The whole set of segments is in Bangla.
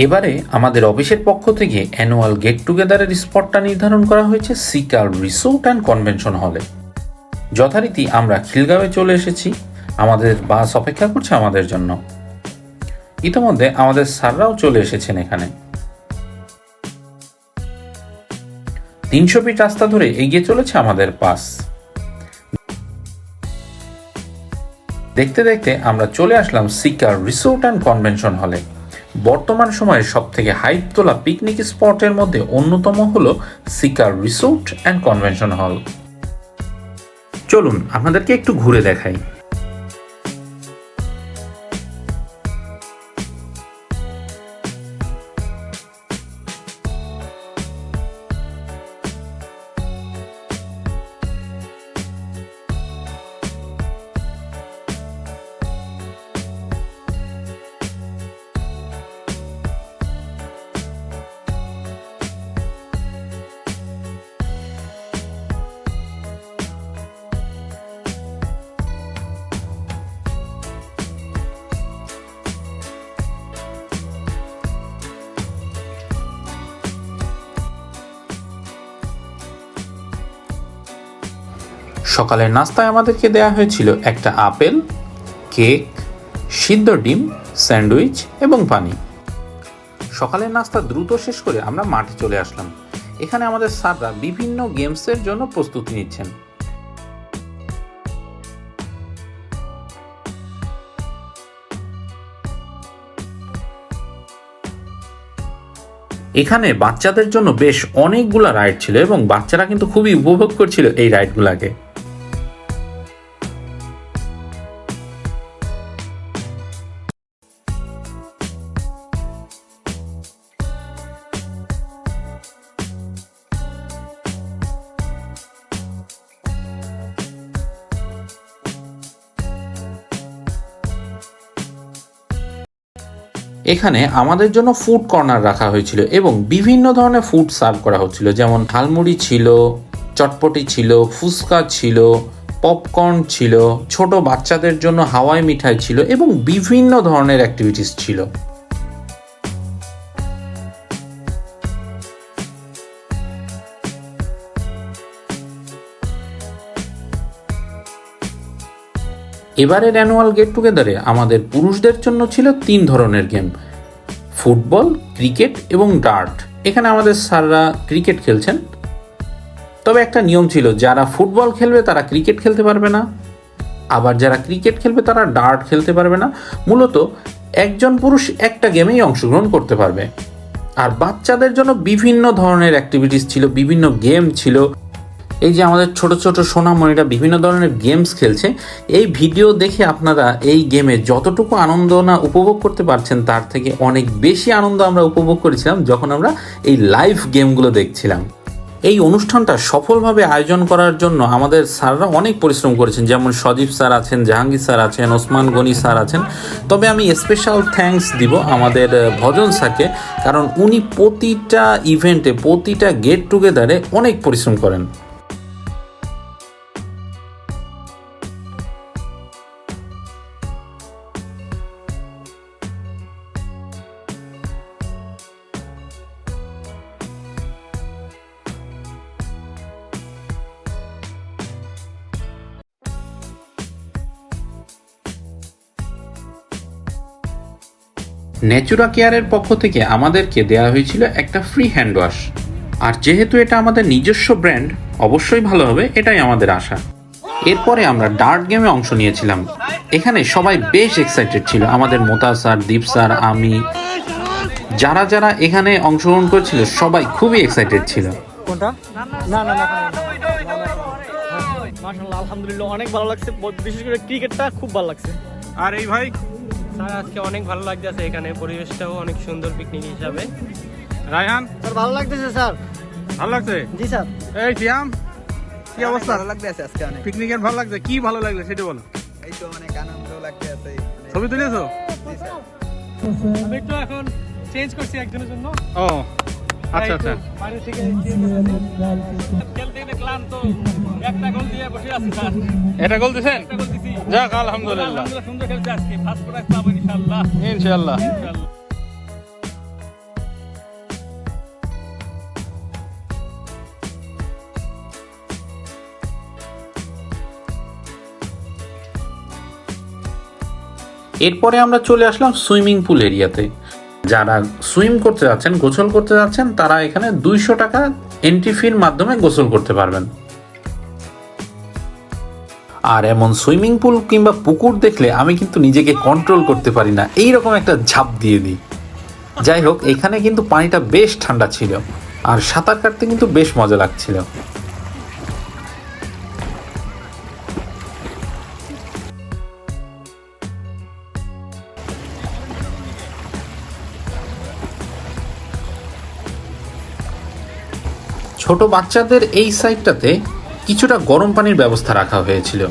এবারে আমাদের অফিসের পক্ষ থেকে অ্যানুয়াল গেট টুগেদারের স্পটটা নির্ধারণ করা হয়েছে সিকার রিসোর্ট অ্যান্ড কনভেনশন হলে। যথারীতি আমরা খিলগাঁওয়ে চলে এসেছি, আমাদের বাস অপেক্ষা করছে আমাদের জন্য। ইতিমধ্যে আমাদের স্যাররাও চলে এসেছেন এখানে। 300 ফিট রাস্তা ধরে এগিয়ে চলেছে আমাদের বাস। দেখতে দেখতে আমরা চলে আসলাম সিকার রিসোর্ট অ্যান্ড কনভেনশন হলে। বর্তমান সময়ে সব থেকে হাইপ তোলা পিকনিক স্পটের মধ্যে অন্যতম হলো seeker resort and convention hall. চলুন আপনাদেরকে একটু ঘুরে দেখাই। সকালের নাস্তায় আমাদেরকে দেওয়া হয়েছিল একটা আপেল, কেক, সিদ্ধ ডিম, স্যান্ডউইচ এবং পানি। সকালের নাস্তা দ্রুত শেষ করে আমরা মাঠে চলে আসলাম। এখানে আমাদের স্যাররা বিভিন্ন গেমসের জন্য প্রস্তুতি নিচ্ছেন। এখানে বাচ্চাদের জন্য বেশ অনেকগুলা রাইড ছিল এবং বাচ্চারা কিন্তু খুবই উপভোগ করছিল এই রাইডগুলাকে। এখানে আমাদের জন্য ফুড কর্নার রাখা হয়েছিল এবং বিভিন্ন ধরনের ফুড সার্ভ করা হচ্ছিল, যেমন ঝালমুড়ি ছিল, চটপটি ছিল, ফুচকা ছিল, পপকর্ন ছিল, ছোট বাচ্চাদের জন্য হাওয়াই মিঠাই ছিল এবং বিভিন্ন ধরনের অ্যাক্টিভিটিস ছিল। এবারের অ্যানুয়াল গেট টুগেদারে আমাদের পুরুষদের জন্য ছিল 3 ধরনের গেম: ফুটবল, ক্রিকেট এবং ডার্ট। এখানে আমাদের স্যাররা ক্রিকেট খেলছেন, তবে একটা নিয়ম ছিল, যারা ফুটবল খেলবে তারা ক্রিকেট খেলতে পারবে না, আবার যারা ক্রিকেট খেলবে তারা ডার্ট খেলতে পারবে না। মূলত একজন পুরুষ একটা গেমেই অংশগ্রহণ করতে পারবে। আর বাচ্চাদের জন্য বিভিন্ন ধরনের অ্যাক্টিভিটিস ছিল, বিভিন্ন গেম ছিল। এই যে আমাদের ছোট ছোট সোনামণিরা বিভিন্ন ধরনের গেমস খেলছে, এই ভিডিও দেখে আপনারা এই গেমে যতটুকু আনন্দ না উপভোগ করতে পারছেন তার থেকে অনেক বেশি আনন্দ আমরা উপভোগ করেছিলাম যখন আমরা এই লাইভ গেমগুলো দেখছিলাম। এই অনুষ্ঠানটা সফলভাবে আয়োজন করার জন্য আমাদের স্যাররা অনেক পরিশ্রম করেছেন, যেমন সজীব স্যার আছেন, জাহাঙ্গীর স্যার আছেন, ওসমান গনি স্যার আছেন। তবে আমি স্পেশাল থ্যাঙ্কস দিব আমাদের ভজন স্যারকে, কারণ উনি প্রতিটা ইভেন্টে, প্রতিটা গেট টুগেদারে অনেক পরিশ্রম করেন। ন্যাচুরা কেয়ারের পক্ষ থেকে আমাদেরকে দেওয়া হয়েছিল একটা ফ্রি হ্যান্ড ওয়াশ। আর যেহেতু এটা আমাদের নিজস্ব ব্র্যান্ড, অবশ্যই ভালো হবে এটাই আমাদের আশা। এরপরে আমরা ডার্ট গেমে অংশ নিয়েছিলাম। এখানে সবাই বেশ এক্সাইটেড ছিল, আমাদের মোতা স্যার, দীপ স্যার, আমি, যারা যারা এখানে অংশগ্রহণ করছিল সবাই খুবই এক্সাইটেড ছিল। মাশাআল্লাহ, আলহামদুলিল্লাহ অনেক ভালো লাগছে, বিশেষ করে ক্রিকেটটা খুব ভালো লাগছে। আর এই ভাই স্যার আজকে অনেক ভালো লাগতেছে, এখানে পরিবেশটাও অনেক সুন্দর পিকনিক হিসাবে। রায়হান স্যার ভালো লাগতেছে স্যার। ভালো লাগছে? জি স্যার। এই সিয়াম, কি অবস্থা? ভালো লাগতেছে আজকে অনেক। পিকনিকের ভালো লাগছে? কি ভালো লাগলো সেটা বলো। এই তো অনেক আনন্দ লাগতেছে। ছবি তুলেছো? জি স্যার। আমি একটু এখন চেঞ্জ করছি একজনের জন্য। ও আচ্ছা আচ্ছা। বাইরে থেকে খেলতে খেলতে ক্লান্ত, একটা গোল দিয়ে বসে আছি স্যার। এটা গোল দিছেন? একটা গোল দিছি। যাক আলহামদুলিল্লাহ। আলহামদুলিল্লাহ সুন্দর খেলছে আজকে, ফার্স্ট প্রাইজ পাবো ইনশাআল্লাহ। ইনশাআল্লাহ। ইনশাআল্লাহ। এরপরে আমরা চলে আসলাম সুইমিং পুল এরিয়াতে। যারা সুইম করতে যাচ্ছেন, গোসল করতে যাচ্ছেন, তারা এখানে 200 টাকা এন্ট্রি ফির মাধ্যমে গোসল করতে পারবেন। আর এমন সুইমিং পুল কিংবা পুকুর দেখলে আমি কিন্তু নিজেকে কন্ট্রোল করতে পারি না, এইরকম একটা ঝাঁপ দিয়ে দিই। যাই হোক, এখানে কিন্তু পানিটা বেশ ঠান্ডা ছিল আর সাঁতার কাটতে কিন্তু বেশ মজা লাগছিল। ছোট বাচ্চাদের এই সাইডটাতে কিছুটা গরম পানির ব্যবস্থা রাখা হয়েছিল।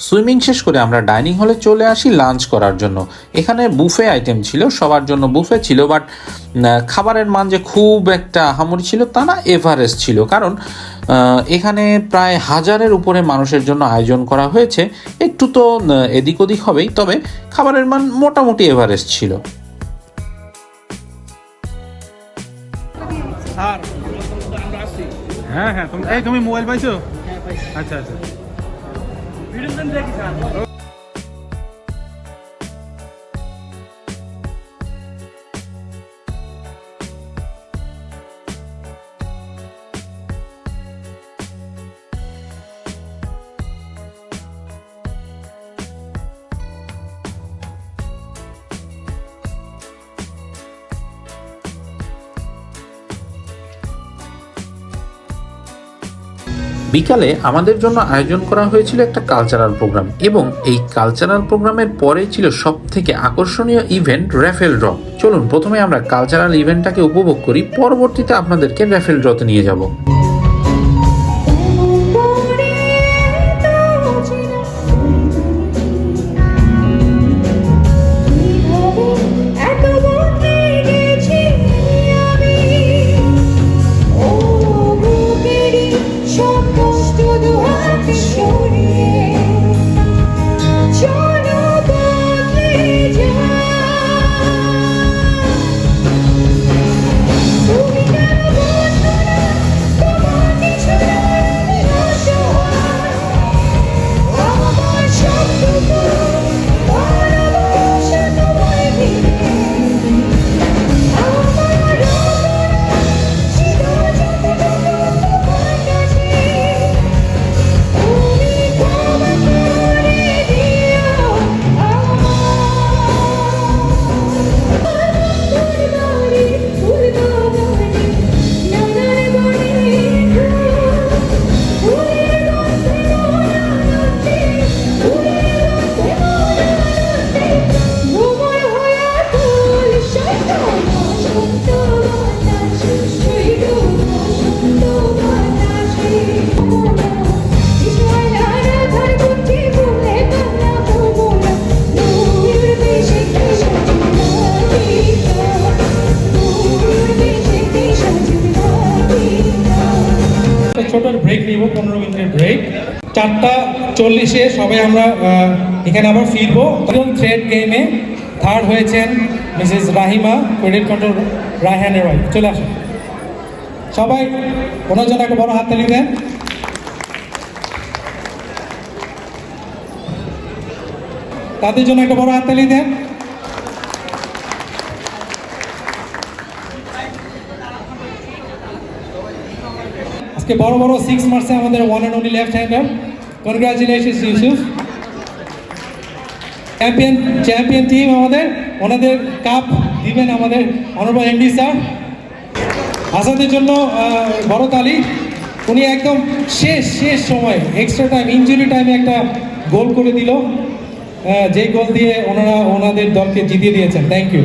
সুইমিং শেষ করে আমরা ডাইনিং হলে চলে আসি লাঞ্চ করার জন্য। এখানে বুফে আইটেম ছিল, সবার জন্য বুফে ছিল, বাট খাবারের মান যে খুব একটা আহামরি ছিল তা না, এভারেস্ট ছিল। কারণ এখানে প্রায় 1000-এর উপরে মানুষের জন্য আয়োজন করা হয়েছে, একটু তো এদিক ওদিক হবেই, তবে খাবারের মান মোটামুটি এভারেস্ট ছিল। হ্যাঁ হ্যাঁ, তুমি মোবাইল পাইছো? আচ্ছা আচ্ছা। বিকালে আমাদের জন্য আয়োজন করা হয়েছিল একটা কালচারাল প্রোগ্রাম, এবং এই কালচারাল প্রোগ্রামের পরেই ছিল সব থেকে আকর্ষণীয় ইভেন্ট র্যাফেল ড্র। চলুন প্রথমে আমরা কালচারাল ইভেন্টটাকে উপভোগ করি, পরবর্তীতে আপনাদেরকে র্যাফেল ড্রতে নিয়ে যাব। ছোট ব্রেক নিব, 15 মিনিটের ব্রেক। 4:40-এ সবাই আমরা এখানে আবার ফিরবো। থ্রেড গেমে থার্ড হয়েছেন মিসেস রাহিমা, ক্রেডিট কন্ট্রোল রায়হানের ওয়াইফ। চলে আসুন সবাই, ওনার জন্য একটা বড় হাততালি দেন। তাদের জন্য একটা বড় হাততালি দেন। আজকে বড় বড় 6 মারছে আমাদের one and only left hander. Congratulations Yusuf. Champion team আমাদের, ওনাদের কাপ দিবেন আমাদের অনারেবল এমডি স্যার। আসাদের জন্য বড় তালি। উনি একদম শেষ সময় এক্সট্রা টাইম, ইনজুরি টাইমে একটা গোল করে দিল, যেই গোল দিয়ে ওনারা ওনাদের দলকে জিতিয়ে দিয়েছেন। Thank you.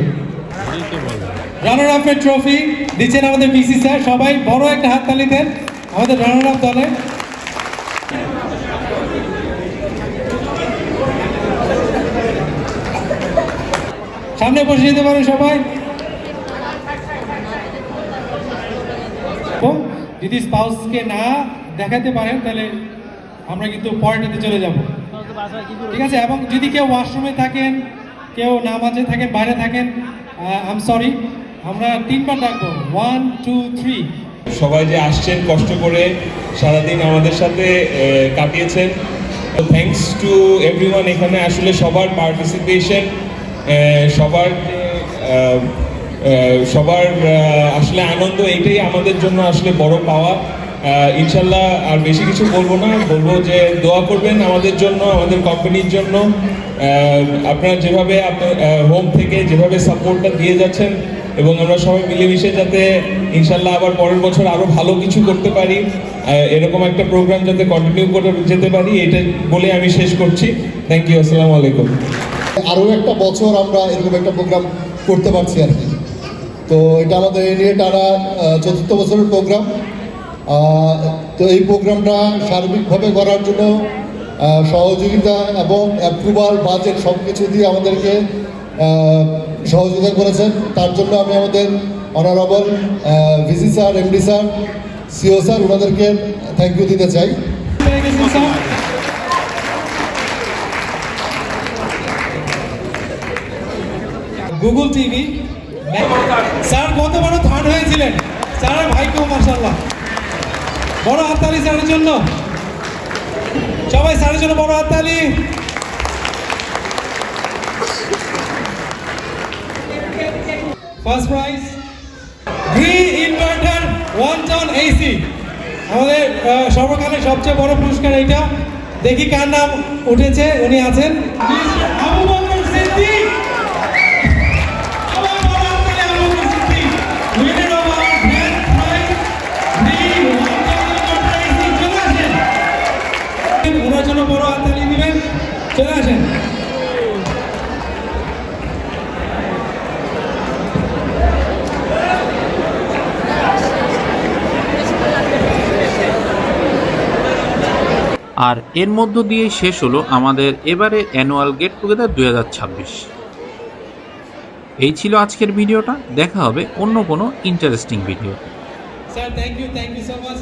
রানার আপের ট্রফি দিচ্ছেন আমাদের পিসি স্যার। সবাই বড় একটা হাততালি দেন আমাদের রানার আপ দলে। সামনে বসে যেতে পারেন সবাই। যদি স্পাউসকে না দেখাতে পারেন তাহলে আমরা কিন্তু পয়েন্টে চলে যাব। ঠিক আছে, এবং যদি কেউ ওয়াশরুমে থাকেন, কেউ নামাজে থাকেন, বাইরে থাকেন, আই এম সরি, আমরা 3 বার ডাকবো, 1 2 3। সবাই যে আসছেন কষ্ট করে সারাদিন আমাদের সাথে কাটিয়েছেন, থ্যাঙ্কস টু এভরিওয়ান। এখানে আসলে সবার পার্টিসিপেশন, সবার আসলে আনন্দ, এইটাই আমাদের জন্য আসলে বড় পাওয়া। ইনশাল্লাহ আর বেশি কিছু বলবো না, বলবো যে দোয়া করবেন আমাদের জন্য, আমাদের কোম্পানির জন্য। আপনারা যেভাবে আপনার হোম থেকে যেভাবে সাপোর্টটা দিয়ে যাচ্ছেন, এবং আমরা সবাই মিলেমিশে যাতে ইনশাল্লাহ আবার পরের বছর আরও ভালো কিছু করতে পারি, এরকম একটা প্রোগ্রাম যাতে কন্টিনিউ করে যেতে পারি, এটা বলে আমি শেষ করছি। থ্যাংক ইউ, আসসালামু আলাইকুম। আরও একটা বছর আমরা এরকম একটা প্রোগ্রাম করতে পারছি আর কি। তো এটা আমাদের এই নিয়ে টানা ৪র্থ বছরের প্রোগ্রাম। তো এই প্রোগ্রামটা সার্বিকভাবে করার জন্য সহযোগিতা এবং অ্যাপ্রুভাল, বাজেট সব কিছু দিয়ে আমাদেরকে সহযোগিতা করেছেন। তার জন্য আমি আমাদের honourable VC sir, MD sir, CEO sir, ওনাদেরকে থ্যাংক ইউ দিতে চাই। গুগল টিভি স্যার কত বড় থার্ড হয়েছিলেন, স্যারের ভাইকে মাশাআল্লাহ, বড় হাততালি স্যারের জন্য, সবাই স্যারের জন্য বড় হাততালি। First prize green inverter 1 ton AC, আমাদের সর্বকালের সবচেয়ে বড় পুরস্কার এইটা। দেখি কার নাম উঠেছে, উনি আছেন আবু বকর সিদ্দিক। ওনার জন্য বড় হাততালি দিবেন, চলে আসেন। আর এর মধ্য দিয়ে শেষ হলো আমাদের এবারে অ্যানুয়াল গেট টুগেদার 2026। এই ছিল আজকের ভিডিওটা, দেখা হবে অন্য কোনো interesting video. Sir thank you so much.